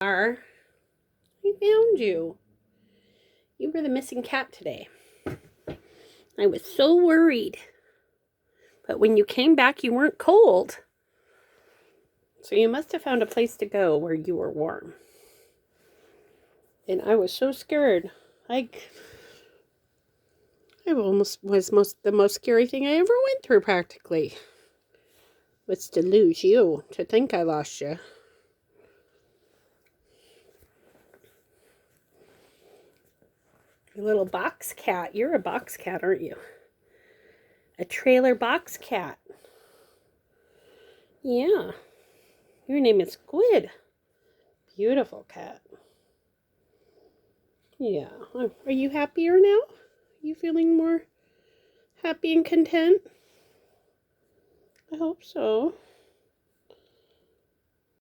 I found you. You were the missing cat today. I was so worried. But when you came back, you weren't cold. So you must have found a place to go where you were warm. And I was so scared. I almost was the most scary thing I ever went through practically. Was to lose you, to think I lost you. Your little box cat. You're a box cat, aren't you? A trailer box cat. Yeah. Your name is Squid. Beautiful cat. Yeah. Are you happier now? Are you feeling more happy and content? I hope so.